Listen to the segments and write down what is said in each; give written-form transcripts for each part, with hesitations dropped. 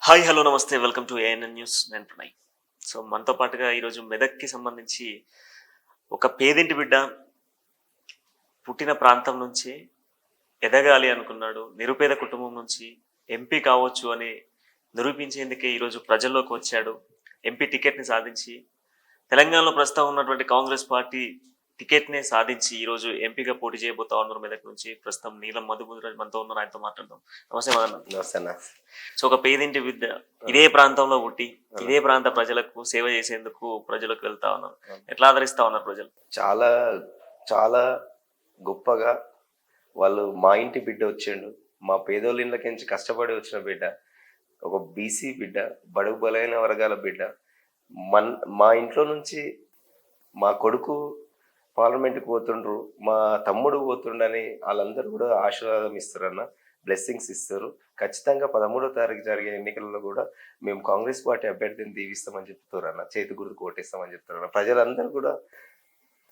Hi hello నమస్తే welcome to ANN news. నేను Pranay. So మనతో పాటుగా ఈరోజు మెదక్కి సంబంధించి ఒక పేదింటి బిడ్డ పుట్టిన ప్రాంతం నుంచి ఎదగాలి అనుకున్నాడు, నిరుపేద కుటుంబం నుంచి ఎంపీ కావచ్చు అని నిరూపించేందుకే ఈరోజు ప్రజల్లోకి వచ్చాడు. ఎంపీ టికెట్ని సాధించి తెలంగాణలో ప్రస్తుతం ఉన్నటువంటి కాంగ్రెస్ పార్టీ టికెట్నే సాధించి ఈరోజు ఎంపీగా పోటీ చేయబోతా ఉన్నారు. మెదక్ నుంచి ప్రస్తుతం నీలం మధుముద్రాజ్ మనతో ఉన్నారు, ఆయనతో మాట్లాడదాం. నమస్తే మదన్. నమస్తే అన్న. సో ఒక పేదింటి విద్య ఇదే ప్రాంతంలో పుట్టి ఇదే ప్రాంత ప్రజలకు సేవ చేసేందుకు ప్రజలకు వెళ్తా ఉన్నారు. ఎట్లా ఆదరిస్తా ఉన్నారు ప్రజలు? చాలా చాలా గొప్పగా వాళ్ళు మా ఇంటి బిడ్డ వచ్చిండు, మా పేదోళ్ళ ఇళ్ళకించి కష్టపడి వచ్చిన బిడ్డ, ఒక బీసీ బిడ్డ, బడుగు బలైన వర్గాల బిడ్డ. మా ఇంట్లో నుంచి మా కొడుకు పార్లమెంట్కి పోతుండ్రు, మా తమ్ముడు పోతుండని వాళ్ళందరూ కూడా ఆశీర్వాదం ఇస్తారన్న, బ్లెస్సింగ్స్ ఇస్తారు. ఖచ్చితంగా 13వ తారీఖు జరిగే ఎన్నికల్లో కూడా మేము కాంగ్రెస్ పార్టీ అభ్యర్థిని దీవిస్తామని చెప్తారన్న, చేతి గుర్తుకు ఓటేస్తామని చెప్తారన్న. ప్రజలందరూ కూడా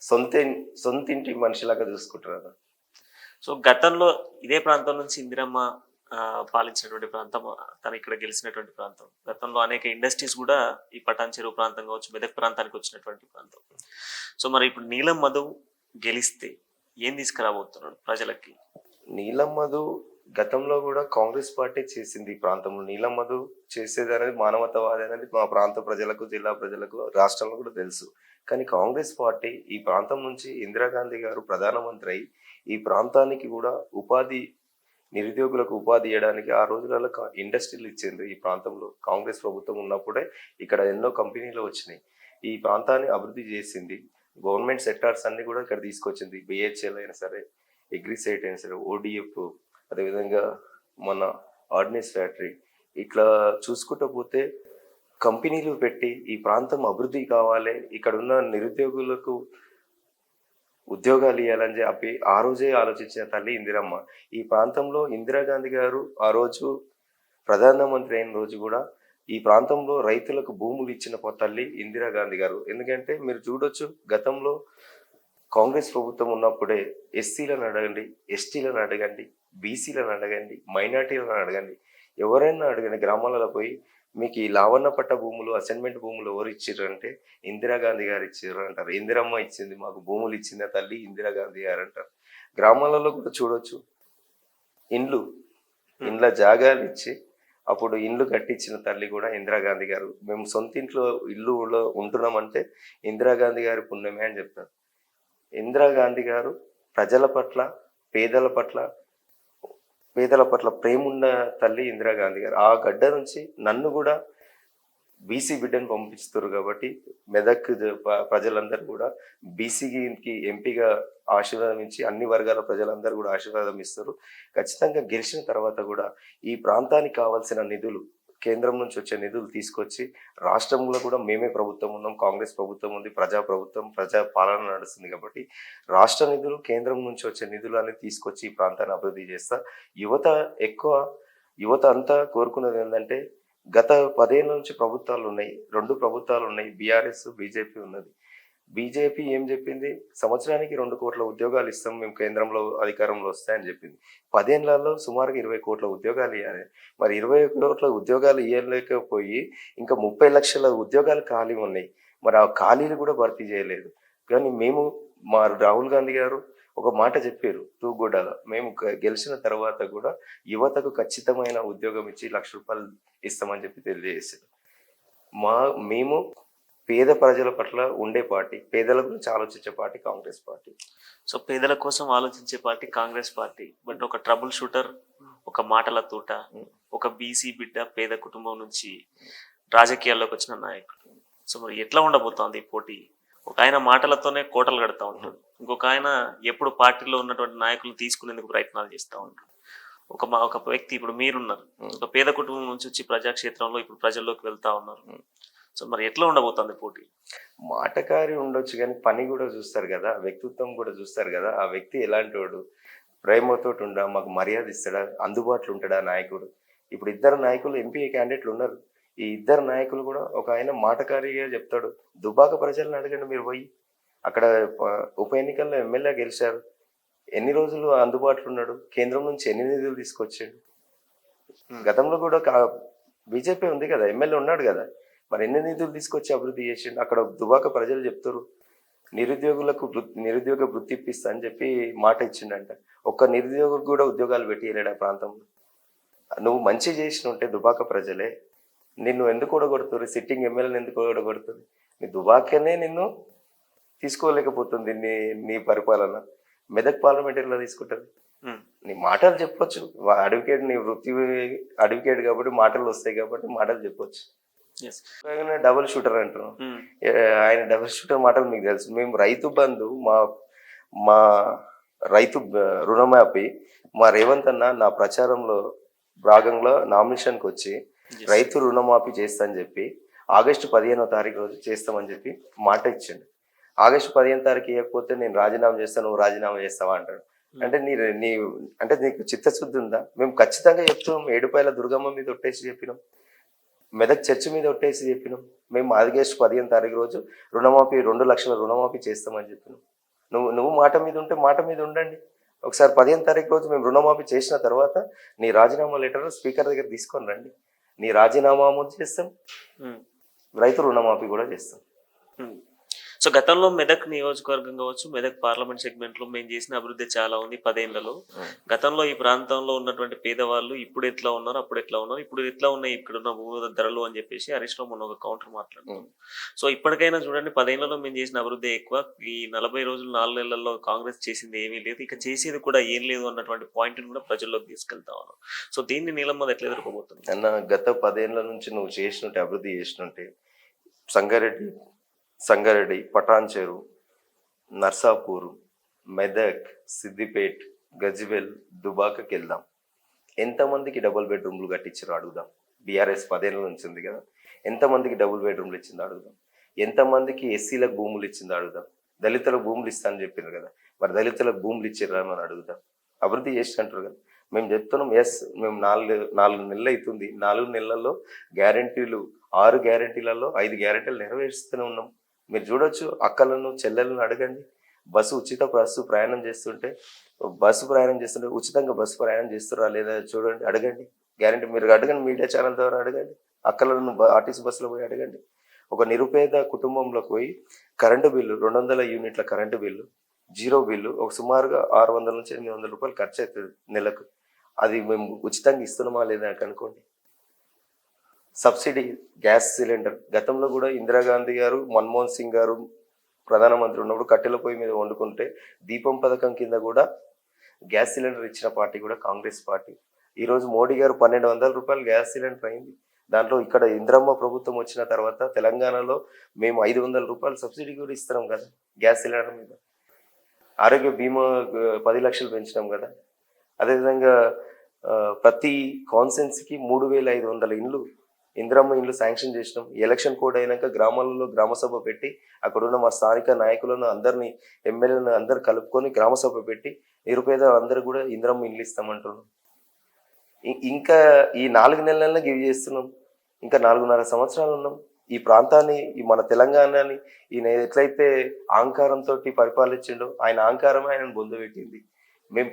సొంతింటి మనిషిలాగా చూసుకుంటారన్న. సో గతంలో ఇదే ప్రాంతం నుంచి ఇందిరమ్మ పాలించినటువంటి ప్రాంతం, తను ఇక్కడ గెలిచినటువంటి ప్రాంతం. గతంలో అనేక ఇండస్ట్రీస్ కూడా ఈ పటాన్ చెరువు ప్రాంతం కావచ్చు, మెదక్ ప్రాంతానికి వచ్చినటువంటి ప్రాంతం. సో మరి ఇప్పుడు నీలం మధు గెలిస్తే ఏం తీసుకురాబోతున్నాడు ప్రజలకి? నీలం మధు గతంలో కూడా కాంగ్రెస్ పార్టీ చేసింది ఈ ప్రాంతంలో. నీలం మధు చేసేది అనేది మానవతావాది అనేది మా ప్రాంత ప్రజలకు, జిల్లా ప్రజలకు, రాష్ట్రంలో కూడా తెలుసు. కానీ కాంగ్రెస్ పార్టీ ఈ ప్రాంతం నుంచి ఇందిరాగాంధీ గారు ప్రధానమంత్రి అయి ఈ ప్రాంతానికి కూడా నిరుద్యోగులకు ఉపాధి ఇవ్వడానికి ఆ రోజులలో ఇండస్ట్రీలు ఇచ్చింది. ఈ ప్రాంతంలో కాంగ్రెస్ ప్రభుత్వం ఉన్నప్పుడే ఇక్కడ ఎన్నో కంపెనీలు వచ్చినాయి. ఈ ప్రాంతాన్ని అభివృద్ధి చేసింది. గవర్నమెంట్ సెక్టార్స్ అన్ని కూడా ఇక్కడ తీసుకొచ్చింది. బిహెచ్ఎల్ అయినా సరే, అగ్రిసైట్ అయినా సరే, ఓడిఎఫ్, అదేవిధంగా మన ఆర్డినెన్స్ ఫ్యాక్టరీ, ఇట్లా చూసుకుంటూ పోతే కంపెనీలు పెట్టి ఈ ప్రాంతం అభివృద్ధి కావాలి, ఇక్కడ ఉన్న నిరుద్యోగులకు ఉద్యోగాలు ఇవ్వాలని చెప్పి ఆ రోజే ఆలోచించిన తల్లి ఇందిరమ్మ. ఈ ప్రాంతంలో ఇందిరాగాంధీ గారు ఆ రోజు ప్రధానమంత్రి అయిన రోజు కూడా ఈ ప్రాంతంలో రైతులకు భూములు ఇచ్చిన తల్లి ఇందిరాగాంధీ గారు. ఎందుకంటే మీరు చూడొచ్చు, గతంలో కాంగ్రెస్ ప్రభుత్వం ఉన్నప్పుడే ఎస్సీలను అడగండి, ఎస్టీలను అడగండి, బీసీలను అడగండి, మైనార్టీలను అడగండి, ఎవరైనా అడగండి, గ్రామాలలో పోయి మీకు ఈ లావణ పట్ట భూములు, అసైన్మెంట్ భూములు ఎవరు ఇచ్చారు అంటే ఇందిరాగాంధీ గారు ఇచ్చారు అంటారు. ఇందిరమ్మ ఇచ్చింది, మాకు భూములు ఇచ్చింది తల్లి ఇందిరాగాంధీ గారు అంటారు. గ్రామాలలో కూడా చూడొచ్చు, ఇండ్ల జాగాలు ఇచ్చి అప్పుడు ఇండ్లు కట్టించిన తల్లి కూడా ఇందిరాగాంధీ గారు. మేము సొంత ఇంట్లో ఇల్లులో ఉంటున్నామంటే ఇందిరాగాంధీ గారి పుణ్యమే అని చెప్తారు. ఇందిరాగాంధీ గారు ప్రజల పట్ల, పేదల పట్ల ప్రేమ ఉన్న తల్లి ఇందిరాగాంధీ గారు. ఆ గడ్డ నుంచి నన్ను కూడా బీసీ బిడ్డను పంపిస్తారు కాబట్టి మెదక్ ప్రజలందరూ కూడా బీసీకి ఎంపీగా ఆశీర్వాదం ఇచ్చి అన్ని వర్గాల ప్రజలందరూ కూడా ఆశీర్వాదం ఇస్తారు. ఖచ్చితంగా గెలిచిన తర్వాత కూడా ఈ ప్రాంతానికి కావాల్సిన నిధులు, కేంద్రం నుంచి వచ్చే నిధులు తీసుకొచ్చి, రాష్ట్రంలో కూడా మేమే ప్రభుత్వం ఉన్నాం, కాంగ్రెస్ ప్రభుత్వం ఉంది, ప్రజా పాలన నడుస్తుంది కాబట్టి రాష్ట్ర నిధులు, కేంద్రం నుంచి వచ్చే నిధులు అనేది తీసుకొచ్చి ఈ ప్రాంతాన్ని అభివృద్ధి చేస్తా. యువత అంతా కోరుకున్నది ఏంటంటే, గత 10 ఏళ్ళ నుంచి ప్రభుత్వాలు ఉన్నాయి, 2 ప్రభుత్వాలు ఉన్నాయి, బీఆర్ఎస్, బీజేపీ ఉన్నది. బీజేపీ ఏం చెప్పింది? సంవత్సరానికి 2 కోట్ల ఉద్యోగాలు ఇస్తాం మేము కేంద్రంలో అధికారంలో వస్తాయని చెప్పింది. 10 ఏళ్లలో సుమారుగా 20 కోట్ల ఉద్యోగాలు ఇవ్వాలి. మరి 20 కోట్ల ఉద్యోగాలు ఇవ్వలేకపోయి ఇంకా 30 లక్షల ఉద్యోగాలు ఖాళీ ఉన్నాయి. మరి ఆ ఖాళీలు కూడా భర్తీ చేయలేదు. కానీ మా రాహుల్ గాంధీ గారు ఒక మాట చెప్పారు తూగుడాల, మేము గెలిచిన తర్వాత కూడా యువతకు ఖచ్చితమైన ఉద్యోగం ఇచ్చి 1 లక్ష రూపాయలు ఇస్తామని చెప్పి తెలియజేశారు. మేము పేద ప్రజల పట్ల ఉండే పార్టీ, పేదల గురించి ఆలోచించే పార్టీ కాంగ్రెస్ పార్టీ. సో పేదల కోసం ఆలోచించే పార్టీ కాంగ్రెస్ పార్టీ. బట్ ఒక ట్రబుల్ షూటర్, ఒక మాటల తూట, ఒక బీసీ బిడ్డ పేద కుటుంబం నుంచి రాజకీయాల్లోకి వచ్చిన నాయకుడు. సో మరి ఎట్లా ఉండబోతోంది ఈ పోటీ? ఒక ఆయన మాటలతోనే కోటలు కడతా ఉంటాడు, ఇంకొక ఆయన ఎప్పుడు పార్టీలో ఉన్నటువంటి నాయకులు తీసుకునేందుకు ప్రయత్నాలు చేస్తూ ఉంటాడు. ఒక వ్యక్తి, ఇప్పుడు మీరున్నారు, ఒక పేద కుటుంబం నుంచి వచ్చి ప్రజాక్షేత్రంలో ఇప్పుడు ప్రజల్లోకి వెళ్తా ఉన్నారు. సో మరి ఎట్లా ఉండబోతుంది పోటీ? మాటకారి ఉండొచ్చు కానీ పని కూడా చూస్తారు కదా, వ్యక్తిత్వం కూడా చూస్తారు కదా. ఆ వ్యక్తి ఎలాంటి వాడు, ప్రేమతో ఉండా, మాకు మర్యాద ఇస్తాడా, అందుబాటులో ఉంటాడా నాయకుడు. ఇప్పుడు 2 నాయకులు ఎంపీ క్యాండిడేట్లు ఉన్నారు. ఈ 2 నాయకులు కూడా, ఒక ఆయన మాటకారిగా చెప్తాడు, దుబాక ప్రజలను అడగండి మీరు పోయి, అక్కడ ఉప ఎన్నికల్లో ఎమ్మెల్యే గెలిచారు, ఎన్ని రోజులు అందుబాటులో ఉన్నాడు, కేంద్రం నుంచి ఎన్ని నిధులు తీసుకొచ్చాడు. గతంలో కూడా బీజేపీ ఉంది కదా, ఎమ్మెల్యే ఉన్నాడు కదా, మరి ఎన్ని నిధులు తీసుకొచ్చి అభివృద్ధి చేసిండు? అక్కడ దుబాక ప్రజలు చెప్తారు నిరుద్యోగులకు నిరుద్యోగ వృత్తి ఇప్పిస్తా అని చెప్పి మాట ఇచ్చిండంట. ఒక్క నిరుద్యోగులకు కూడా ఉద్యోగాలు పెట్టి వెళ్ళాడు ఆ ప్రాంతంలో. నువ్వు మంచి చేసినుంటే దుబాక ప్రజలే నిన్ను ఎందుకు ఓడగొడుతుంది? సిట్టింగ్ ఎమ్మెల్యేని ఎందుకు ఓడగొడుతుంది? నీ దుబాకనే నిన్ను తీసుకోలేకపోతుంది. నీ నీ పరిపాలన మెదక్ పార్లమెంట్ ఎలా తీసుకుంటుంది? నీ మాటలు చెప్పొచ్చు, అడ్వకేట్, నీ వృత్తి అడ్వకేట్ కాబట్టి మాటలు వస్తాయి కాబట్టి మాటలు చెప్పొచ్చు. డబుల్ షూటర్ అంటున్నాం. ఆయన డబుల్ షూటర్ మాటలు మీకు తెలుసు. మేము రైతు బంధు, మా మా రైతు రుణమాఫీ మా రేవంత్ అన్న నా ప్రచారంలో భాగంలో నామినేషన్కి వచ్చి రైతు రుణమాఫీ చేస్తా అని చెప్పి ఆగస్టు 15వ తారీఖు రోజు చేస్తామని చెప్పి మాట ఇచ్చిండు. ఆగస్టు 15వ తారీఖు ఇవ్వకపోతే నేను రాజీనామా చేస్తాను, నువ్వు రాజీనామా చేస్తావా అంటాడు. అంటే నీ అంటే నీకు చిత్తశుద్ధి ఉందా? మేము ఖచ్చితంగా చెప్తున్నాం. ఏడుపాయల దుర్గమ్మ మీద ఒట్టేసి చెప్పినాం, మెదక్ చర్చి మీద ఒట్టేసి చెప్పినాం. మేము ఆగస్టు 15వ తారీఖు రోజు రుణమాఫీ 2 లక్షల రుణమాఫీ చేస్తామని చెప్పినాం. నువ్వు మాట మీద ఉంటే మాట మీద ఉండండి. ఒకసారి 15వ తారీఖు రోజు మేము రుణమాఫీ చేసిన తర్వాత నీ రాజీనామా లెటర్ స్పీకర్ దగ్గర తీసుకొని రండి. నీ రాజీనామా అమలు చేస్తాం, రైతు రుణమాఫీ కూడా చేస్తాం. సో గతంలో మెదక్ నియోజకవర్గం కావచ్చు, మెదక్ పార్లమెంట్ సెగ్మెంట్ లో మేము చేసిన అభివృద్ధి చాలా ఉంది 10 ఏళ్లలో. గతంలో ఈ ప్రాంతంలో ఉన్నటువంటి పేదవాళ్ళు ఇప్పుడు ఎట్లా ఉన్నారు, అప్పుడు ఎట్లా ఉన్నారు, ఇప్పుడు ఎట్లా ఉన్నాయి ఇక్కడ ఉన్న భూమి ధరలు అని చెప్పేసి హరీష్ రావు మొన్న ఒక కౌంటర్ మాట్లాడుతున్నాం. సో ఇప్పటికైనా చూడండి, 10 ఏళ్లలో మేము చేసిన అభివృద్ధి ఎక్కువ, ఈ 40 రోజులు 4 నెలల్లో కాంగ్రెస్ చేసింది ఏమీ లేదు, ఇక చేసేది కూడా ఏం లేదు అన్నటువంటి పాయింట్ కూడా ప్రజల్లోకి తీసుకెళ్తా ఉన్నాం. సో దీన్ని నీలమ్మ ఎట్లా ఎదుర్కోబోతుంది అన్న? గత 10 ఏళ్ల నుంచి నువ్వు చేసినట్టు అభివృద్ధి చేసినట్టే సంగారెడ్డి, పటాన్చెరు, నర్సాపూర్, మెదక్, సిద్దిపేట్, గజ్వెల్, దుబాకకి వెళ్దాం. ఎంతమందికి డబుల్ బెడ్రూమ్లు కట్టించారో అడుగుదాం. బీఆర్ఎస్ 10 ఏళ్ళ నుంచి ఉంది కదా, ఎంతమందికి డబుల్ బెడ్రూమ్లు ఇచ్చిందో అడుగుదాం. ఎంతమందికి ఎస్సీలకు భూములు ఇచ్చిందో అడుగుదాం. దళితులకు భూములు ఇస్తానని చెప్పారు కదా, మరి దళితులకు భూములు ఇచ్చారా అని అడుగుదాం. అభివృద్ధి చేసినట్టు కదా. మేము చెప్తున్నాం, ఎస్ మేము 4 నెలలు అవుతుంది. 4 నెలల్లో గ్యారంటీలు 6 గ్యారంటీలలో 5 గ్యారంటీలు నెరవేరుస్తూనే ఉన్నాం. మీరు చూడొచ్చు, అక్కలను చెల్లెలను అడగండి. ఉచిత బస్సు ప్రయాణం చేస్తుంటే ఉచితంగా బస్సు ప్రయాణం చేస్తురా లేదా చూడండి, అడగండి. గ్యారంటీ మీరు అడగండి, మీడియా ఛానల్ ద్వారా అడగండి. అక్కలను ఆర్టీసీ బస్సులో పోయి అడగండి. ఒక నిరుపేద కుటుంబంలోకి పోయి కరెంటు బిల్లు 200 యూనిట్ల కరెంటు బిల్లు, జీరో బిల్లు, ఒక సుమారుగా 600 నుంచి 800 రూపాయలు ఖర్చు అవుతుంది నెలకు. అది మేము ఉచితంగా ఇస్తున్నామా లేదా అనుకోండి. సబ్సిడీ గ్యాస్ సిలిండర్, గతంలో కూడా ఇందిరాగాంధీ గారు, మన్మోహన్ సింగ్ గారు ప్రధానమంత్రి ఉన్నప్పుడు కట్టెల పొయ్యి మీద వండుకుంటే దీపం పథకం కింద కూడా గ్యాస్ సిలిండర్ ఇచ్చిన పార్టీ కూడా కాంగ్రెస్ పార్టీ. ఈరోజు మోడీ గారు 1200 రూపాయలు గ్యాస్ సిలిండర్ అయింది. దాంట్లో ఇక్కడ ఇందిరమ్మ ప్రభుత్వం వచ్చిన తర్వాత తెలంగాణలో మేము 500 రూపాయలు సబ్సిడీ కూడా ఇస్తున్నాం కదా గ్యాస్ సిలిండర్ మీద. ఆరోగ్య బీమా 10 లక్షలు పెంచినాం కదా. అదేవిధంగా ప్రతి కాన్సెన్సీకి 3500 ఇండ్లు, ఇందిరమ్మ ఇండ్లు శాంక్షన్ చేసినాం. ఎలక్షన్ కోడ్ అయినాక గ్రామాలలో గ్రామసభ పెట్టి అక్కడున్న మా స్థానిక నాయకులను అందరినీ, ఎమ్మెల్యేలను అందరు కలుపుకొని గ్రామసభ పెట్టి నిరుపేద అందరూ కూడా ఇందిరమ్మ ఇండ్లు ఇస్తామంటున్నాం. ఇంకా ఈ 4 నెలల్లో గివ్ చేస్తున్నాం. ఇంకా 4.5 సంవత్సరాలు ఉన్నాం. ఈ ప్రాంతాన్ని, ఈ మన తెలంగాణని ఈయన ఎట్లయితే అహంకారంతో పరిపాలించిండో ఆయన అహంకారమే ఆయనను బొందబెట్టింది. మేము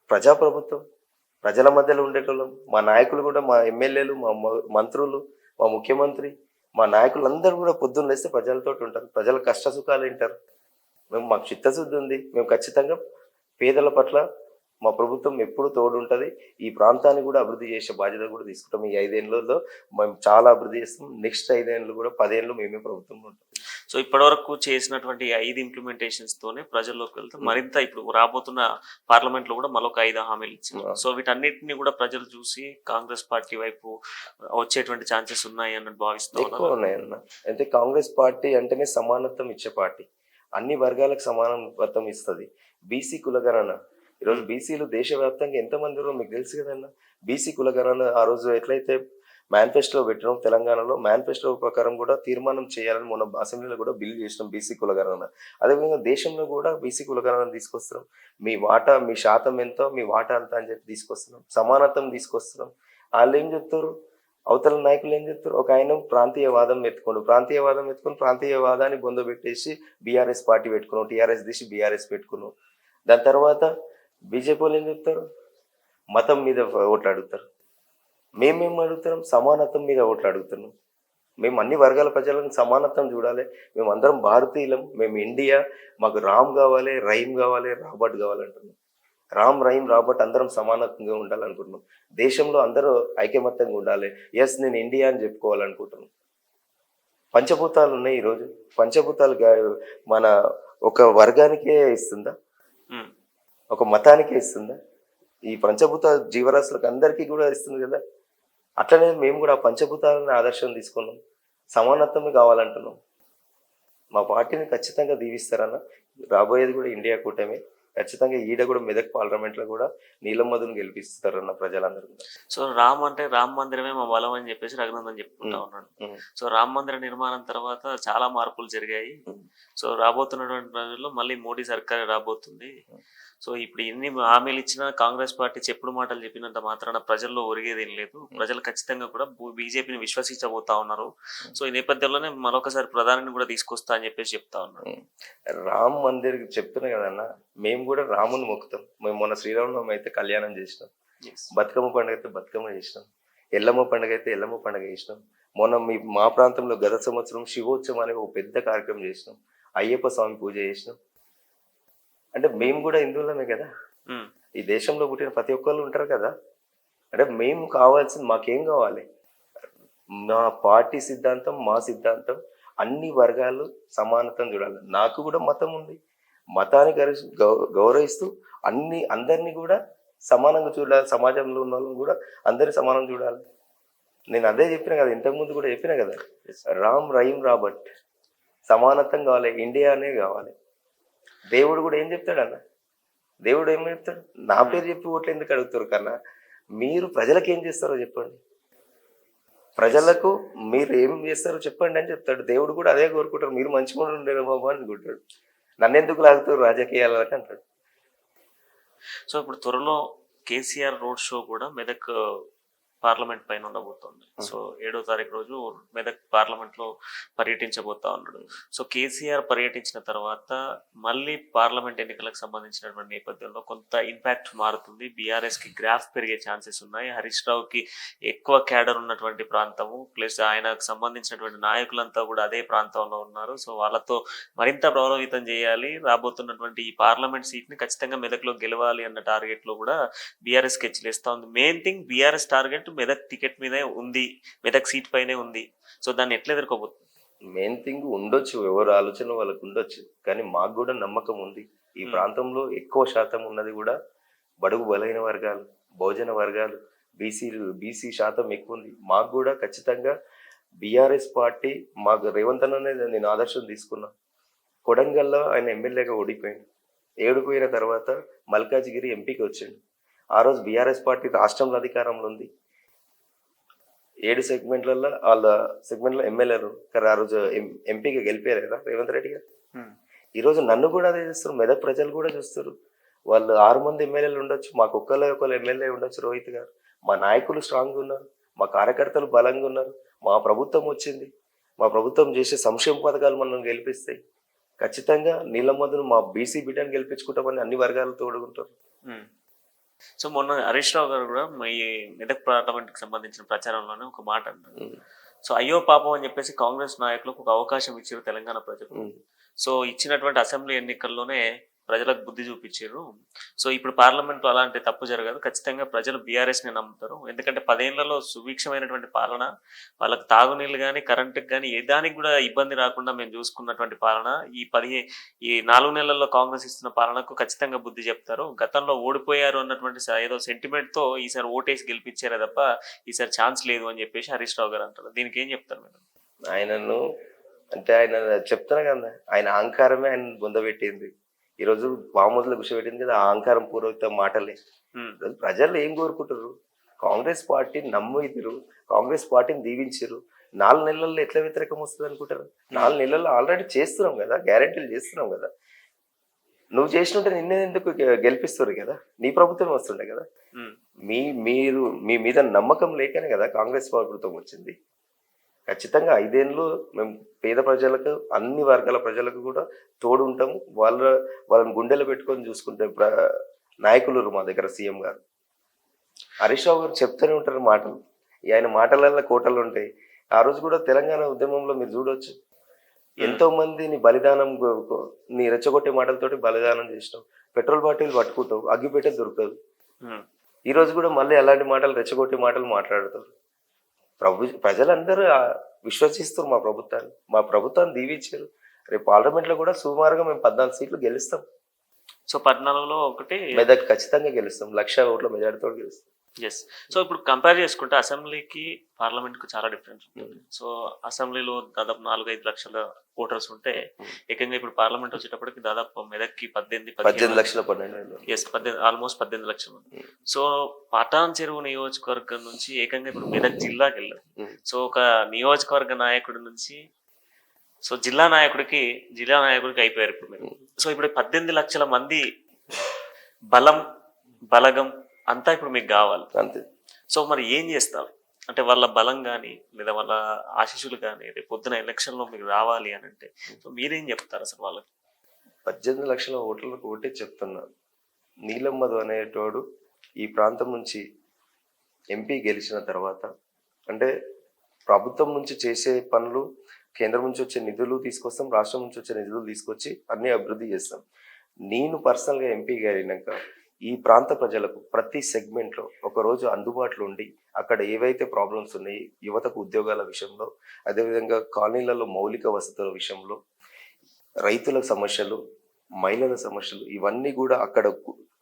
ప్రజాప్రభుత్వం, ప్రజల మధ్యలో ఉండేటోళ్ళం. మా నాయకులు కూడా, మా ఎమ్మెల్యేలు, మా మంత్రులు, మా ముఖ్యమంత్రి, మా నాయకులు అందరూ కూడా పొద్దున్న లేస్తే ప్రజలతో ఉంటారు. ప్రజల కష్ట సుఖాలు వింటారు. మాకు చిత్తశుద్ధి ఉంది. మేము ఖచ్చితంగా పేదల పట్ల మా ప్రభుత్వం ఎప్పుడు తోడు ఉంటుంది. ఈ ప్రాంతాన్ని కూడా అభివృద్ధి చేసే బాధ్యత కూడా తీసుకుంటాం. ఈ 5 ఏళ్లలో మేము చాలా అభివృద్ధి చేస్తాం. నెక్స్ట్ 5 ఏళ్ళు కూడా 10 ఏళ్ళు మేమే ప్రభుత్వంలో ఉంటాం. సో ఇప్పటివరకు చేసినటువంటి 5 ఇంప్లిమెంటేషన్స్ తోనే ప్రజల్లోకి వెళ్తాం. మరింత ఇప్పుడు రాబోతున్న పార్లమెంట్ లో కూడా మరొక 5 హామీలు ఇచ్చింది. సో వీటన్నిటిని కూడా ప్రజలు చూసి కాంగ్రెస్ పార్టీ వైపు వచ్చేటువంటి ఛాన్సెస్ ఉన్నాయి అన్నట్టు భావిస్తాం. ఎక్కువ ఉన్నాయన్న. అయితే కాంగ్రెస్ పార్టీ అంటేనే సమానత్వం ఇచ్చే పార్టీ. అన్ని వర్గాలకు సమానత్వం ఇస్తుంది. బీసీ కులగణన, ఈరోజు బీసీలు దేశవ్యాప్తంగా ఎంతమంది ఉన్నారో మీకు తెలుసు కదన్న. బీసీ కులగణన ఆ రోజు ఎట్లయితే మేనిఫెస్టో పెట్టడం, తెలంగాణలో మేనిఫెస్టో ప్రకారం కూడా తీర్మానం చేయాలని మొన్న అసెంబ్లీలో కూడా బిల్ చేసినాం బీసీ కులగణన. అదేవిధంగా దేశంలో కూడా బీసీ కులగణన తీసుకొస్తున్నాం. మీ వాటా, మీ శాతం ఎంతో, మీ వాటా అంతా అని చెప్పి తీసుకొస్తున్నాం. సమానత్వం తీసుకొస్తున్నాం. వాళ్ళు ఏం చెప్తారు, అవతల నాయకులు ఏం చెప్తారు, ఒక ఆయన ప్రాంతీయవాదం ఎత్తుకొని ప్రాంతీయవాదాన్ని బొందబెట్టేసి బీఆర్ఎస్ పార్టీ పెట్టుకున్నాం, టీఆర్ఎస్ తీసి బీఆర్ఎస్ పెట్టుకున్నాం. దాని తర్వాత బీజేపీ వాళ్ళు ఏం చెప్తారు, మతం మీద ఓట్లు అడుగుతారు. మేమేం అడుగుతున్నాం? సమానత్వం మీద ఓట్లు అడుగుతున్నాం. మేము అన్ని వర్గాల ప్రజలను సమానత్వం చూడాలి. మేము అందరం భారతీయులం. మేము ఇండియా. మాకు రామ్ కావాలి, రహీమ్ కావాలి, రాబర్ట్ కావాలంటున్నాం. రామ్, రహీమ్, రాబర్ట్ అందరం సమానత్వంగా ఉండాలనుకుంటున్నాం. దేశంలో అందరూ ఐకమత్యంగా ఉండాలి. ఎస్, నేను ఇండియా అని చెప్పుకోవాలనుకుంటున్నాం. పంచభూతాలు ఉన్నాయి ఈరోజు. పంచభూతాలు మన ఒక వర్గానికే ఇస్తుందా? ఉమ్, ఒక మతానికే ఇస్తుందా? ఈ పంచభూత జీవరాశులకు అందరికీ కూడా ఇస్తుంది కదా. అట్లనే మేము కూడా ఆ పంచభూతాలను ఆదర్శం తీసుకున్నాం. సమానత్వమే కావాలంటున్నాం. మా పార్టీని ఖచ్చితంగా దీవిస్తారన్న. రాబోయేది కూడా ఇండియా కూటమి. ఖచ్చితంగా ఈడ కూడా మెదక్ పార్లమెంట్లో కూడా నీలం మధును గెలిపిస్తారన్న ప్రజలందరూ కూడా. సో రామ్ అంటే రామ్ మందిరమే మా బలం అని చెప్పేసి రఘునందన్ చెప్పుకుంటా ఉన్నాడు. ఉమ్, సో రామ మందిర నిర్మాణం తర్వాత చాలా మార్పులు జరిగాయి. ఉమ్, సో రాబోతున్నటువంటి రోజుల్లో మళ్ళీ మోడీ సర్కార్ రాబోతుంది. సో ఇప్పుడు ఎన్ని హామీలు ఇచ్చినా కాంగ్రెస్ పార్టీ చెప్పుడు మాటలు చెప్పినంత మాత్రాన ప్రజల్లో ఒరిగేది ఏం లేదు. ప్రజలు ఖచ్చితంగా కూడా బీజేపీని విశ్వసించబోతా ఉన్నారు. సో ఈ నేపథ్యంలోనే మరొకసారి ప్రధానిని కూడా తీసుకొస్తా అని చెప్పేసి చెప్తా ఉన్నారు. ఉమ్. రామ్ మందిర్ చెప్తున్నా కదన్న, మేము కూడా రాముని మొక్కుతాం. మేము మొన్న శ్రీరామనవమి అయితే కళ్యాణం చేసినాం. Yes. బతుకమ్మ పండుగ అయితే బతుకమ్మ చేసినాం. ఎల్లమ్మ పండుగ అయితే ఎల్లమ్మ పండుగ చేసినాం. మొన్న మా ప్రాంతంలో గత సంవత్సరం శివోత్సవం అనే ఒక పెద్ద కార్యక్రమం చేసినాం. అయ్యప్ప స్వామి పూజ చేసినాం. అంటే మేము కూడా హిందువులమే కదా. ఉమ్, ఈ దేశంలో పుట్టిన ప్రతి ఒక్కళ్ళు ఉంటారు కదా. అంటే మేము కావాల్సింది మాకేం కావాలి? మా పార్టీ సిద్ధాంతం, మా సిద్ధాంతం అన్ని వర్గాలు సమానత్వం చూడాలి. నాకు కూడా మతం ఉంది. మతాన్ని గౌరవిస్తూ అందరినీ కూడా సమానంగా చూడాలి. సమాజంలో ఉన్న వాళ్ళని కూడా అందరినీ సమానం చూడాలి. నేను అదే చెప్పిన కదా, ఇంతకుముందు కూడా చెప్పిన కదా. రామ్, రహీమ్, రాబర్ట్ సమానత్వం కావాలి. ఇండియానే కావాలి. దేవుడు కూడా ఏం చెప్తాడన్న? దేవుడు ఏం చెప్తాడు? నా పేరు చెప్పి ఓట్లు ఎందుకు అడుగుతారు కన్నా? మీరు ప్రజలకు ఏం చేస్తారో చెప్పండి. ప్రజలకు మీరు ఏం చేస్తారో చెప్పండి అని చెప్తాడు. దేవుడు కూడా అదే కోరుకుంటారు. మీరు మంచిగా ఉండేరు బాబు అని అనుకుంటాడు. నన్ను ఎందుకు లాగుతారు రాజకీయాలకు అంటాడు. సో ఇప్పుడు త్వరలో కేసీఆర్ రోడ్ షో కూడా మెదక్ పార్లమెంట్ పైన ఉండబోతోంది. సో 7వ తారీఖు రోజు మెదక్ పార్లమెంట్ లో పర్యటించబోతా ఉన్నాడు. సో కేసీఆర్ పర్యటించిన తర్వాత మళ్ళీ పార్లమెంట్ ఎన్నికలకు సంబంధించినటువంటి నేపథ్యంలో కొంత ఇంపాక్ట్ మారుతుంది. బీఆర్ఎస్ కి గ్రాఫ్ పెరిగే ఛాన్సెస్ ఉన్నాయి. హరీష్ రావుకి ఎక్కువ క్యాడర్ ఉన్నటువంటి ప్రాంతము, ప్లస్ ఆయనకు సంబంధించినటువంటి నాయకులంతా కూడా అదే ప్రాంతంలో ఉన్నారు. సో వాళ్ళతో మరింత ప్రభావితం చేయాలి. రాబోతున్నటువంటి ఈ పార్లమెంట్ సీట్ ని ఖచ్చితంగా మెదక్ లో గెలవాలి అన్న టార్గెట్ లో కూడా బీఆర్ఎస్ స్కెచ్లేస్తా ఉంది. Main thing BRS target Medak ticket మీదే ఉంది, మెదక్ సీట్ పైనే ఉంది. సో దాన్ని ఎట్లా ఎదుర్కోబోతుంది? మెయిన్ థింగ్ ఉండొచ్చు, ఎవరు ఆలోచన వాళ్ళకు ఉండొచ్చు, కానీ మాకు కూడా నమ్మకం ఉంది. ఈ ప్రాంతంలో ఎక్కువ శాతం ఉన్నది కూడా బడుగు బలైన వర్గాలు, బహుజన వర్గాలు, బీసీ శాతం ఎక్కువ ఉంది. మాకు కూడా ఖచ్చితంగా బీఆర్ఎస్ పార్టీ, మాకు రేవంత్ అన్ననే నేను ఆదర్శం తీసుకున్నా. కొడంగల్లో ఆయన ఎమ్మెల్యేగా ఓడిపోయాడు. ఓడిపోయిన తర్వాత మల్కాజ్గిరి ఎంపీకి వచ్చాడు. ఆ రోజు బీఆర్ఎస్ పార్టీ రాష్ట్రంలో అధికారంలో ఉంది. 7 సెగ్మెంట్లలో వాళ్ళ సెగ్మెంట్లో ఎమ్మెల్యేలు, కానీ ఆ రోజు ఎంపీగా గెలిపారు కదా రేవంత్ రెడ్డి గారు. ఈరోజు నన్ను కూడా అదే చేస్తారు. మెదక్ ప్రజలు కూడా చూస్తారు. వాళ్ళు 6 మంది ఎమ్మెల్యేలు ఉండొచ్చు, మాకు ఒకళ్ళు ఎమ్మెల్యే ఉండొచ్చు, రోహిత్ గారు. మా నాయకులు స్ట్రాంగ్గా ఉన్నారు, మా కార్యకర్తలు బలంగా ఉన్నారు. మా ప్రభుత్వం వచ్చింది. మా ప్రభుత్వం చేసే సంక్షేమ పథకాలు మనం గెలిపిస్తాయి. ఖచ్చితంగా నీలం మధును మా బీసీ బిడ్డను గెలిపించుకుంటామని అన్ని వర్గాలు తోడుకుంటారు. సో మొన్న హరీష్ రావు గారు కూడా ఈ మెదక్ పార్లమెంట్ కి సంబంధించిన ప్రచారంలోనే ఒక మాట అన్నారు. సో అయ్యో పాపం అని చెప్పేసి కాంగ్రెస్ నాయకులకు ఒక అవకాశం ఇచ్చారు తెలంగాణ ప్రజలు. సో ఇచ్చినటువంటి అసెంబ్లీ ఎన్నికల్లోనే ప్రజలకు బుద్ధి చూపించారు. సో ఇప్పుడు పార్లమెంట్ లో అలాంటి తప్పు జరగదు. ఖచ్చితంగా ప్రజలు బీఆర్ఎస్ ని నమ్ముతారు. ఎందుకంటే 10 ఏళ్లలో సుభిక్షమైనటువంటి పాలన, వాళ్ళకి తాగునీళ్ళు కానీ, కరెంటుకి కానీ ఏ దానికి కూడా ఇబ్బంది రాకుండా మేము చూసుకున్నటువంటి పాలన. ఈ 4 నెలల్లో కాంగ్రెస్ ఇస్తున్న పాలనకు ఖచ్చితంగా బుద్ధి చెప్తారు. గతంలో ఓడిపోయారు అన్నటువంటి ఏదో సెంటిమెంట్ తో ఈసారి ఓటేసి గెలిపించారే తప్ప ఈసారి ఛాన్స్ లేదు అని చెప్పేసి హరీష్ రావు గారు అంటారు. దీనికి ఏం చెప్తారు మీరు? ఆయనను అంటే ఆయన చెప్తారు కదా, ఆయన అహంకారమే ఆయన బొందబెట్టింది. ఈరోజు వామోదులు కూర్చోబెట్టింది కదా, ఆ అహంకారం పూర్వక మాటలే. ప్రజలు ఏం కోరుకుంటారు? కాంగ్రెస్ పార్టీ నమ్మిరు, కాంగ్రెస్ పార్టీని దీవించారు. 4 నెలల్లో ఎట్లా వ్యతిరేకం వస్తుంది అనుకుంటారు? 4 నెలల్లో ఆల్రెడీ చేస్తున్నాం కదా, గ్యారెంటీలు చేస్తున్నాం కదా. నువ్వు చేసినట్టే నిన్నే ఎందుకు గెలిపిస్తారు కదా, నీ ప్రభుత్వం వస్తుండే కదా. మీ మీద నమ్మకం లేకనే కదా కాంగ్రెస్ ప్రభుత్వం వచ్చింది. ఖచ్చితంగా 5 ఏళ్ళు మేము పేద ప్రజలకు, అన్ని వర్గాల ప్రజలకు కూడా తోడు ఉంటాము. వాళ్ళని గుండెలు పెట్టుకొని చూసుకుంటే నాయకులు మా దగ్గర. సీఎం గారు, హరీష్ రావు గారు చెప్తూనే ఉంటారు మాటలు. ఆయన మాటలలో కోటలు ఉంటాయి. ఆ రోజు కూడా తెలంగాణ ఉద్యమంలో మీరు చూడొచ్చు. ఎంతో మందిని బలిదానం నీ రెచ్చగొట్టే మాటలతోటి బలిదానం చేసినావు. పెట్రోల్ బాటిల్ పట్టుకుంటావు, అగ్గిపెట్టే దొరకదు. ఉమ్. ఈ రోజు కూడా మళ్ళీ అలాంటి మాటలు, రెచ్చగొట్టే మాటలు మాట్లాడతారు. ప్రజలందరూ విశ్వసిస్తారు మా ప్రభుత్వాన్ని దీవించారు. రేపు పార్లమెంట్ లో కూడా సుమారుగా మేము 14 సీట్లు గెలుస్తాం. సో 14లో ఒకటి. మెదక్ ఖచ్చితంగా గెలుస్తాం. 1,00,000 ఓట్ల మెజారిటీతో గెలుస్తాం. ఎస్. సో ఇప్పుడు కంపేర్ చేసుకుంటే అసెంబ్లీకి పార్లమెంట్కి చాలా డిఫరెన్స్ ఉంటుంది. సో అసెంబ్లీలో దాదాపు 4-5 లక్షల ఓటర్స్ ఉంటే ఏకంగా ఇప్పుడు పార్లమెంట్ వచ్చేటప్పటికి దాదాపు మెదక్కి 18 లక్షల 12,000. ఎస్, ఆల్మోస్ట్ 18 లక్షలు. సో పటాన్ చెరువు నియోజకవర్గం నుంచి ఏకంగా ఇప్పుడు మెదక్ జిల్లాకి వెళ్ళారు. సో ఒక నియోజకవర్గ నాయకుడి నుంచి సో జిల్లా నాయకుడికి అయిపోయారు ఇప్పుడు మీరు. సో ఇప్పుడు 18 లక్షల మంది బలగం అంతా ఇప్పుడు మీకు కావాలి అంతే. సో మరి ఏం చేస్తారు అంటే వాళ్ళ బలం కానీ లేదా వాళ్ళ ఆశీస్సులు కానీ రేపు పొద్దున ఎలక్షన్ లో మీకు రావాలి అని అంటే సో మీరేం చెప్తారు అసలు వాళ్ళకి? 18 లక్షల ఓట్లకు ఒకటే చెప్తున్నా, నీలం మధు అనేటోడు ఈ ప్రాంతం నుంచి ఎంపీ గెలిచిన తర్వాత అంటే ప్రభుత్వం నుంచి చేసే పనులు, కేంద్రం నుంచి వచ్చే నిధులు తీసుకొస్తాం, రాష్ట్రం నుంచి వచ్చే నిధులు తీసుకొచ్చి అన్ని అభివృద్ధి చేస్తాం. నేను పర్సనల్గా ఎంపీ అయినాక ఈ ప్రాంత ప్రజలకు ప్రతి సెగ్మెంట్లో ఒకరోజు అందుబాటులో ఉండి అక్కడ ఏవైతే ప్రాబ్లమ్స్ ఉన్నాయి, యువతకు ఉద్యోగాల విషయంలో, అదేవిధంగా కాలనీలలో మౌలిక వసతుల విషయంలో, రైతుల సమస్యలు, మహిళల సమస్యలు, ఇవన్నీ కూడా అక్కడ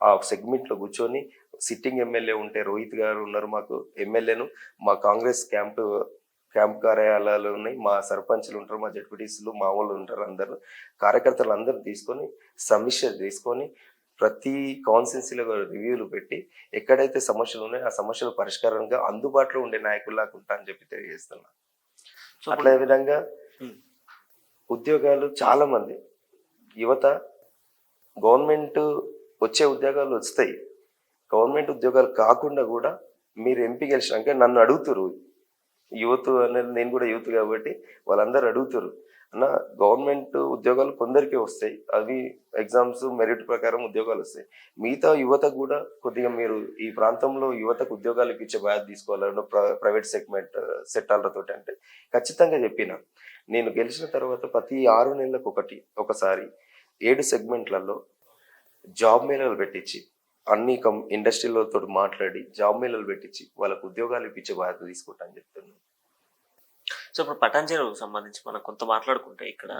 ఆ సెగ్మెంట్లో కూర్చొని సిట్టింగ్ ఎమ్మెల్యే ఉంటే రోహిత్ గారు ఉన్నారు, మాకు ఎమ్మెల్యేను, మా కాంగ్రెస్ క్యాంప్ కార్యాలయాలు ఉన్నాయి, మా సర్పంచ్లు ఉంటారు, మా జడ్పీటీసీలు, మా వాళ్ళు ఉంటారు, అందరూ కార్యకర్తలు అందరూ తీసుకొని సమీక్ష తీసుకొని ప్రతి కాన్స్టిట్యున్సీలో రివ్యూలు పెట్టి ఎక్కడైతే సమస్యలు ఉన్నాయో ఆ సమస్యల పరిష్కారంగా అందుబాటులో ఉండే నాయకుల్లాగా ఉంటా అని చెప్పి తెలియజేస్తున్నా. అట్లా విధంగా ఉద్యోగాలు చాలా మంది యువత గవర్నమెంట్ వచ్చే ఉద్యోగాలు వస్తాయి, గవర్నమెంట్ ఉద్యోగాలు కాకుండా కూడా మీరు ఎంపీ గెలిచినాక నన్ను అడుగుతారు యూత్ అనేది, నేను కూడా యూత్ కాబట్టి వాళ్ళందరూ అడుగుతారు అన్న గవర్నమెంట్ ఉద్యోగాలు కొందరికి వస్తాయి, అవి ఎగ్జామ్స్ మెరిట్ ప్రకారం ఉద్యోగాలు వస్తాయి, మిగతా యువతకు కూడా కొద్దిగా మీరు ఈ ప్రాంతంలో యువతకు ఉద్యోగాలు ఇప్పించే బాధ్యత తీసుకోవాలన్న ప్రైవేట్ సెక్టార్లతో అంటే ఖచ్చితంగా చెప్పిన. నేను గెలిచిన తర్వాత ప్రతి 6 నెలలకు ఒకసారి 7 సెగ్మెంట్లలో జాబ్ మేళాలు పెట్టించి అన్ని ఇండస్ట్రీలతో మాట్లాడి జాబ్ మేళాలు పెట్టించి వాళ్ళకు ఉద్యోగాలు ఇప్పించే బాధ్యత తీసుకుంటా అని చెప్తున్నాను. సో ఇప్పుడు పటాన్ చెరువుకు సంబంధించి మనం కొంత మాట్లాడుకుంటే ఇక్కడ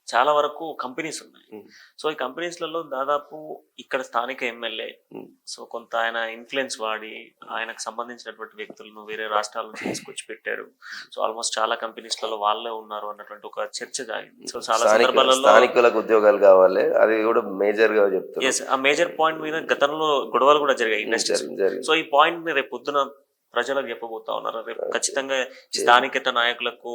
చాలా వరకు కంపెనీస్ ఉన్నాయి. సో ఈ కంపెనీస్లలో దాదాపు ఇక్కడ స్థానిక ఎమ్మెల్యే సో కొంత ఆయన ఇన్ఫ్లుయెన్స్ వాడి ఆయనకు సంబంధించినటువంటి వ్యక్తులను వేరే రాష్ట్రాల నుంచి తీసుకొచ్చి పెట్టారు. సో ఆల్మోస్ట్ చాలా కంపెనీస్లలో వాళ్ళే ఉన్నారు అన్నటువంటి ఒక చర్చ జాగింది. సో చాలా సందర్భాలలో స్థానికులకు ఉద్యోగాలు కావాలి, అది కూడా మేజర్ గా చెప్తారు. ఆ మేజర్ పాయింట్ మీద గతంలో గొడవలు కూడా జరిగాయి ఇండస్ట్రీస్. సో ఈ పాయింట్ ని రేపు పొద్దున ప్రజలకు చెప్పబోతా ఉన్నారు, రేపు ఖచ్చితంగా స్థానికత నాయకులకు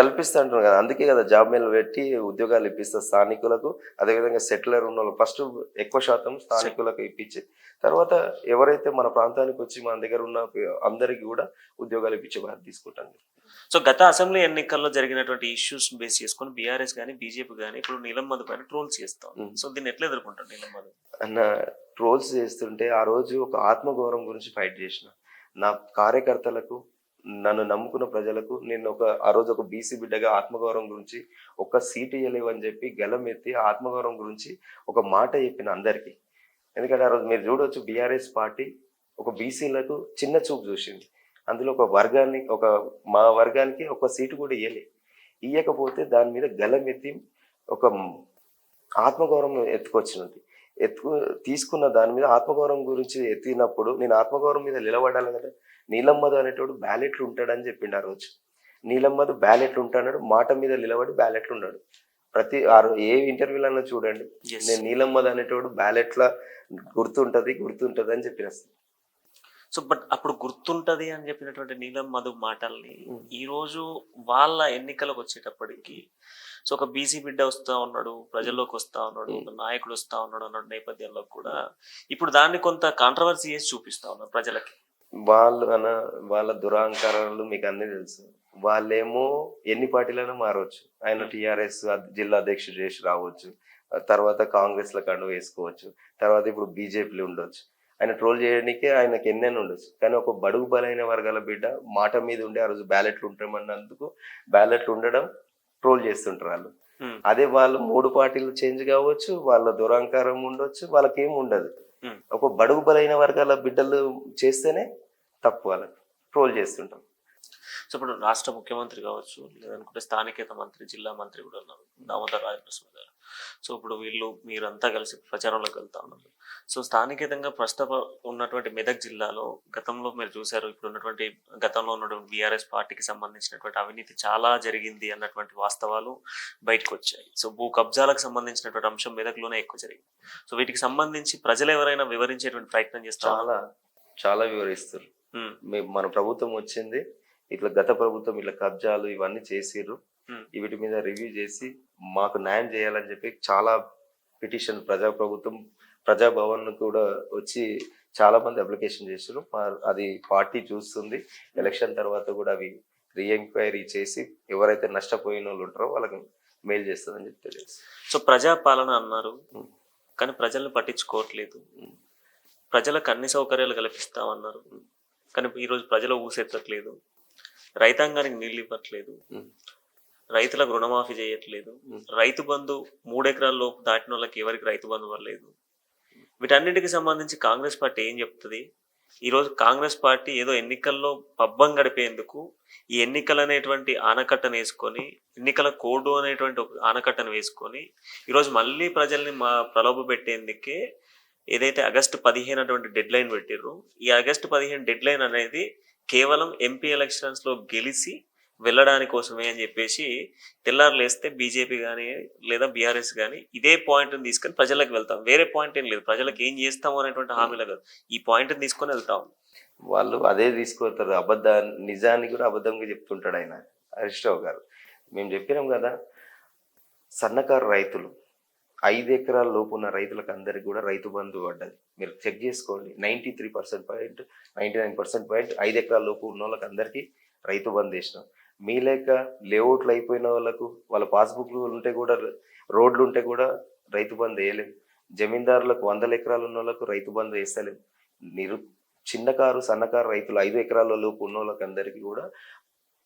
కల్పిస్తా అంటున్నారు కదా, అందుకే కదా జాబ్ మేళ పెట్టి ఉద్యోగాలు ఇప్పిస్తా స్థానికులకు, అదేవిధంగా సెటిలర్ ఉన్న వాళ్ళు ఫస్ట్ ఎక్కువ శాతం స్థానికులకు ఇప్పించి తర్వాత ఎవరైతే మన ప్రాంతానికి వచ్చి మన దగ్గర ఉన్న అందరికి కూడా ఉద్యోగాలు ఇప్పించే బాధ్యత తీసుకుంటాను. సో గత అసెంబ్లీ ఎన్నికల్లో జరిగినటువంటి ఇష్యూస్ బేస్ చేసుకుని బీఆర్ఎస్ కానీ బీజేపీ కానీ ఇప్పుడు నీలం మధు పైన ట్రోల్స్ చేస్తాం. సో దీన్ని ఎట్లా ఎదుర్కొంటారు నీలం మధు అన్న? ట్రోల్స్ చేస్తుంటే ఆ రోజు ఒక ఆత్మగౌరవం గురించి ఫైట్ చేసిన, నా కార్యకర్తలకు, నన్ను నమ్ముకున్న ప్రజలకు నేను ఆ రోజు ఒక బీసీ బిడ్డగా ఆత్మగౌరవం గురించి, ఒక సీటు ఇవ్వలేవు అని చెప్పి గలం ఎత్తి ఆత్మగౌరవం గురించి ఒక మాట చెప్పిన అందరికీ. ఎందుకంటే ఆ రోజు మీరు చూడవచ్చు బీఆర్ఎస్ పార్టీ ఒక బీసీలకు చిన్న చూపు చూసింది, అందులో మా వర్గానికి ఒక సీటు కూడా ఇయ్యకపోతే దాని మీద గలం ఎత్తి ఒక ఆత్మగౌరవం ఎత్తుకొచ్చినది. తీసుకున్న దాని మీద ఆత్మగౌరవం గురించి ఎత్తినప్పుడు నేను ఆత్మగౌరవం మీద నిలబడాలి కదా. నీలం మధు అనేటోడు బ్యాలెట్లు ఉంటాడని చెప్పిండు ఆ రోజు. నీలం మధు బ్యాలెట్లు ఉంటాడు, మాట మీద నిలబడి బ్యాలెట్లు ఉన్నాడు. ఏ ఇంటర్వ్యూలన్నా చూడండి, నేను నీలం మధు అనేటోడు బ్యాలెట్ల గుర్తుంటది అని చెప్పిన. సో బట్ అప్పుడు గుర్తుంటది అని చెప్పినటువంటి నీలం మధు మాటల్ని ఈ రోజు వాళ్ళ ఎన్నికలకు వచ్చేటప్పటికి సో ఒక బీసీ బిడ్డ వస్తా ఉన్నాడు, ప్రజల్లోకి వస్తా ఉన్నాడు, ఒక నాయకుడు వస్తా ఉన్నాడు అన్న నేపథ్యంలో కూడా ఇప్పుడు దాన్ని కొంత కాంట్రవర్సీ చేసి చూపిస్తా ఉన్నారు ప్రజలకి. వాళ్ళ దురహంకారాలు మీకు అన్నీ తెలుసు. వాళ్ళేమో ఎన్ని పార్టీలైనా మారవచ్చు, ఆయన టీఆర్ఎస్ జిల్లా అధ్యక్షుడు చేసి రావచ్చు, తర్వాత కాంగ్రెస్ లో కండు వేసుకోవచ్చు, తర్వాత ఇప్పుడు బీజేపీలో ఉండొచ్చు. ఆయన ట్రోల్ చేయడానికే ఆయనకి ఎన్నైనా ఉండొచ్చు. కానీ ఒక బడుగు బలైన వర్గాల బిడ్డ మాట మీద ఉండి ఆ రోజు బ్యాలెట్లు ఉంటామన్నందుకు బ్యాలెట్లు ఉండడం ట్రోల్ చేస్తుంటారు వాళ్ళు. ఉమ్, అదే వాళ్ళు 3 పార్టీలు చేంజ్ కావచ్చు, వాళ్ళ దురహంకారం ఉండొచ్చు, వాళ్ళకేం ఉండదు. ఉమ్. ఒక బడుగు బలైన వర్గాల బిడ్డలు చేస్తేనే తప్పు, వాళ్ళకి ట్రోల్ చేస్తుంటాం. సో ఇప్పుడు రాష్ట్ర ముఖ్యమంత్రి కావచ్చు, లేదనుకుంటే స్థానికేత మంత్రి, జిల్లా మంత్రి కూడా ఉన్నారు, దామోదర్ రాజనరసింహ గారు. సో ఇప్పుడు మీరంతా కలిసి ప్రచారంలోకి వెళ్తా ఉన్నారు. సో స్థానికేతంగా ప్రస్తుతం ఉన్నటువంటి మెదక్ జిల్లాలో గతంలో మీరు చూశారు, ఇప్పుడు ఉన్నటువంటి గతంలో ఉన్నటువంటి బీఆర్ఎస్ పార్టీకి సంబంధించినటువంటి అవినీతి చాలా జరిగింది అన్నటువంటి వాస్తవాలు బయటకు వచ్చాయి. సో భూ కబ్జాలకు సంబంధించినటువంటి అంశం మెదక్లోనే ఎక్కువ జరిగింది. సో వీటికి సంబంధించి ప్రజలు ఎవరైనా వివరించేటువంటి ప్రయత్నం చేస్తారు? చాలా చాలా వివరిస్తారు. మన ప్రభుత్వం వచ్చింది, ఇట్లా గత ప్రభుత్వం ఇట్లా కబ్జాలు ఇవన్నీ చేసిర్రు, వీటి మీద రివ్యూ చేసి మాకు న్యాయం చేయాలని చెప్పి చాలా పిటిషన్ ప్రజాభవన్ కూడా వచ్చి చాలా మంది అప్లికేషన్ చేశారు. అది పార్టీ చూస్తుంది. ఎలక్షన్ తర్వాత కూడా అవి రీఎంక్వైరీ చేసి ఎవరైతే నష్టపోయిన వాళ్ళు ఉంటారో వాళ్ళకి మెయిల్ చేస్తుందని చెప్పి తెలియదు. సో ప్రజాపాలన అన్నారు, కానీ ప్రజల్ని పట్టించుకోవట్లేదు. ప్రజలకు అన్ని సౌకర్యాలు కల్పిస్తామన్నారు, కానీ ఈరోజు ప్రజలు ఊసెత్తట్లేదు. రైతాంగానికి నీళ్ళు ఇవ్వట్లేదు, రైతులకు రుణమాఫీ చేయట్లేదు, రైతు బంధు 3 ఎకరాల లోపు దాటిన వాళ్ళకి ఎవరికి రైతు బంధు పడలేదు. వీటన్నిటికి సంబంధించి కాంగ్రెస్ పార్టీ ఏం చెప్తుంది? ఈరోజు కాంగ్రెస్ పార్టీ ఏదో ఎన్నికల్లో పబ్బం గడిపేందుకు ఈ ఎన్నికలు అనేటువంటి ఆనకట్టను వేసుకొని, ఎన్నికల కోడ్ అనేటువంటి ఒక ఆనకట్టను వేసుకొని ఈరోజు మళ్ళీ ప్రజల్ని ప్రలోభ పెట్టేందుకే ఏదైతే ఆగస్టు 15 అటువంటి డెడ్ లైన్ పెట్టిర్రో, ఈ ఆగస్టు 15 డెడ్ లైన్ అనేది కేవలం ఎంపీ ఎలక్షన్స్ లో గెలిచి వెళ్ళడానికి కోసమే అని చెప్పేసి తెల్లారులేస్తే బీజేపీ కానీ లేదా బీఆర్ఎస్ కానీ ఇదే పాయింట్ని తీసుకొని ప్రజలకు వెళ్తాం. వేరే పాయింట్ ఏం లేదు, ప్రజలకు ఏం చేస్తాము అనేటువంటి హామీలు కాదు, ఈ పాయింట్ని తీసుకొని వెళ్తాం. వాళ్ళు అదే తీసుకుపోతారు. నిజాన్ని కూడా అబద్ధంగా చెప్తుంటాడు ఆయన హరీష్ రావు గారు. మేము చెప్పినాం కదా, సన్నకారు రైతులు 5 ఎకరాల లోపు ఉన్న రైతులకు అందరికి కూడా రైతు బంధు పడ్డది. మీరు చెక్ చేసుకోండి, 99% 5 ఎకరాల లోపు ఉన్న వాళ్ళకి అందరికీ రైతు బంధు వేసినాం. మీ లేక లేఅవుట్లు అయిపోయిన వాళ్ళకు వాళ్ళ పాస్బుక్లు ఉంటే కూడా, రోడ్లు ఉంటే కూడా రైతు బంధు వేయలేము. జమీందారులకు 100 ఎకరాలు ఉన్న వాళ్ళకు రైతు బంధు వేస్తలేము. చిన్నకారు సన్నకారు రైతులు 5 ఎకరాల లోపు ఉన్న వాళ్ళకి అందరికీ కూడా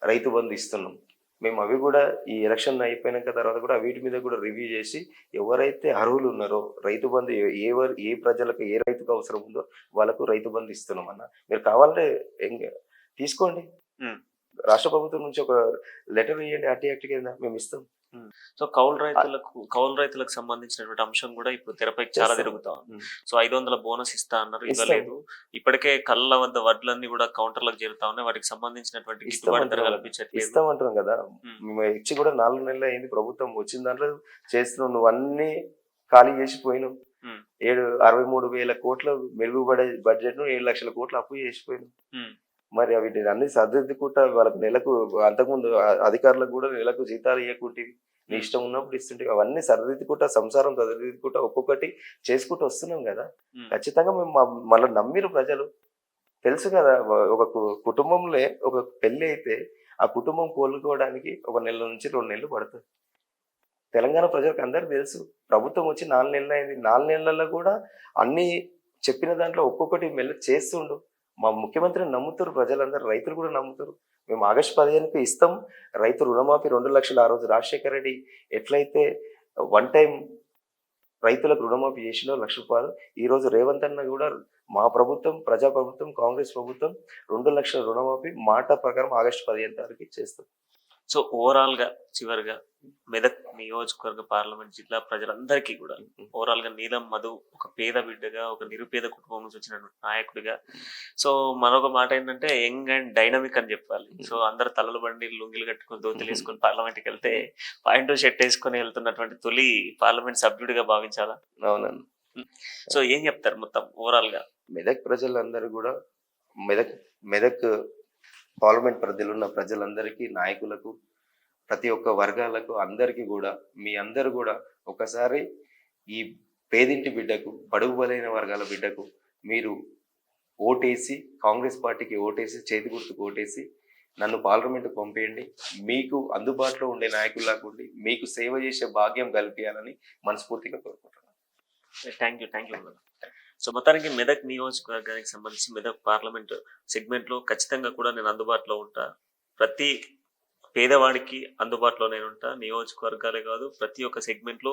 రైతు బంధు ఇస్తున్నాం. మేము అవి కూడా ఈ ఎలక్షన్ అయిపోయినాక తర్వాత కూడా వీటి మీద కూడా రివ్యూ చేసి ఎవరైతే అర్హులు ఉన్నారో రైతు బంధు ఏ ప్రజలకు ఏ రైతుకు అవసరం ఉందో వాళ్ళకు రైతు బంధు ఇస్తున్నాం అన్న. మీరు కావాలంటే తీసుకోండి, రాష్ట్ర ప్రభుత్వం నుంచి ఒక లెటర్ ఇవ్వండి, ఆర్టీ యాక్ట్ కింద మేము ఇస్తాం. సో కౌలు రైతులకు సంబంధించినటువంటి అంశం కూడా ఇప్పుడు తెరపై చాలా తిరుగుతా ఉంది. సో 500 బోనస్ ఇస్తా అన్నారు, ఇవ్వలేదు. ఇప్పటికే కళ్ళ వద్ద వడ్లన్నీ కూడా కౌంటర్లకు చేరుతా ఉన్నాయి, వాటికి సంబంధించినటువంటి గిట్టుబాటు ధర కల్పించట్లేదు. ఇస్తామంటాం కదా, మేము ఇచ్చి కూడా 4 నెలలు అయింది. ప్రభుత్వం వచ్చిన దాంట్లో చేస్తున్నావు, నువ్వు అన్ని ఖాళీ చేసిపోయినావు. 63,000 కోట్ల మెరుగుపడే బడ్జెట్ ను 7 లక్షల కోట్ల అప్పు చేసిపోయినావు. మరి అవి అన్ని సర్దిద్దుకుంటా వాళ్ళకు నెలకు, అంతకుముందు అధికారులకు కూడా నెలకు జీతాలు ఇవ్వకుంటే నీ ఇష్టం ఉన్నప్పుడు ఇస్తుంటే అవన్నీ సరిదిద్దుకుంటా, సంసారం సరిదిద్దుకుంటా ఒక్కొక్కటి చేసుకుంటూ వస్తున్నాం కదా. ఖచ్చితంగా మేము మళ్ళీ నమ్మిరు ప్రజలు. తెలుసు కదా, ఒక కుటుంబంలో ఒక పెళ్లి అయితే ఆ కుటుంబం కోలుకోవడానికి 1 నెల నుంచి 2 నెలలు పడుతుంది. తెలంగాణ ప్రజలకు అందరికీ తెలుసు. ప్రభుత్వం వచ్చి 4 నెలలు అయింది. 4 నెలల్లో కూడా అన్ని చెప్పిన దాంట్లో ఒక్కొక్కటి చేస్తుండు. మా ముఖ్యమంత్రిని నమ్ముతారు ప్రజలందరూ, రైతులు కూడా నమ్ముతారు. మేము ఆగస్టు 15కి ఇస్తాం రైతు రుణమాఫీ 2 లక్షలు. ఆ రోజు రాజశేఖర రెడ్డి ఎట్లయితే 1 టైం రైతులకు రుణమాఫీ చేసినో 1 లక్ష రూపాయలు, ఈ రోజు రేవంత్ అన్న కూడా మా ప్రభుత్వం, ప్రజా ప్రభుత్వం, కాంగ్రెస్ ప్రభుత్వం 2 లక్షల రుణమాఫీ మాట ప్రకారం ఆగస్టు 15 తారీఖు చేస్తాం. సో ఓవరాల్ గా చివరిగా మెదక్ నియోజకవర్గ పార్లమెంట్ జిల్లా ప్రజలందరికీ కూడా ఓవరాల్ గా నీలం మధు ఒక పేద బిడ్డగా, ఒక నిరుపేద కుటుంబం నుంచి వచ్చినటువంటి నాయకుడిగా, సో మరొక మాట ఏంటంటే యంగ్ అండ్ డైనమిక్ అని చెప్పాలి. సో అందరు తలలు బండి లుంగిలు కట్టుకొని దోతులు వేసుకొని పార్లమెంట్కి వెళ్తే పాయింట్ షర్ట్ వేసుకొని వెళ్తున్నటువంటి తొలి పార్లమెంట్ సభ్యుడిగా భావించాలా? అవునండి. సో ఏం చెప్తారు మొత్తం ఓవరాల్ గా? మెదక్ ప్రజలందరూ కూడా, మెదక్ పార్లమెంట్ పరిధిలో ఉన్న ప్రజలందరికీ, నాయకులకు, ప్రతి ఒక్క వర్గాలకు అందరికీ కూడా, మీ అందరూ కూడా ఒకసారి ఈ పేదింటి బిడ్డకు, బడుగు బలైన వర్గాల బిడ్డకు మీరు ఓటేసి, కాంగ్రెస్ పార్టీకి ఓటేసి, చేతి గుర్తుకు ఓటేసి నన్ను పార్లమెంట్కు పంపేయండి. మీకు అందుబాటులో ఉండే నాయకుల్లాగా ఉండి మీకు సేవ చేసే భాగ్యం కల్పించాలని మనస్ఫూర్తిగా కోరుకుంటున్నాను. Thank you. సో మొత్తానికి మెదక్ నియోజకవర్గానికి సంబంధించి మెదక్ పార్లమెంట్ సెగ్మెంట్ లో ఖచ్చితంగా కూడా నేను అందుబాటులో ఉంటా. ప్రతి పేదవాడికి అందుబాటులో నేను ఉంటా. నియోజకవర్గాలే కాదు ప్రతి ఒక్క సెగ్మెంట్ లో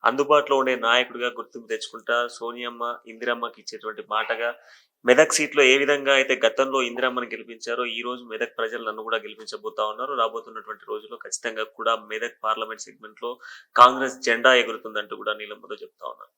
అందుబాటులో ఉండే నాయకుడిగా గుర్తింపు తెచ్చుకుంటా. సోనియమ్మ, ఇందిరమ్మకి ఇచ్చేటువంటి మాటగా మెదక్ సీట్లో ఏ విధంగా అయితే గతంలో ఇందిరమ్మని గెలిపించారో ఈ రోజు మెదక్ ప్రజలు నన్ను కూడా గెలిపించబోతా ఉన్నారు. రాబోతున్నటువంటి రోజుల్లో ఖచ్చితంగా కూడా మెదక్ పార్లమెంట్ సెగ్మెంట్ లో కాంగ్రెస్ జెండా ఎగురుతుందంటూ కూడా నీలమ్మతో చెప్తా ఉన్నారు.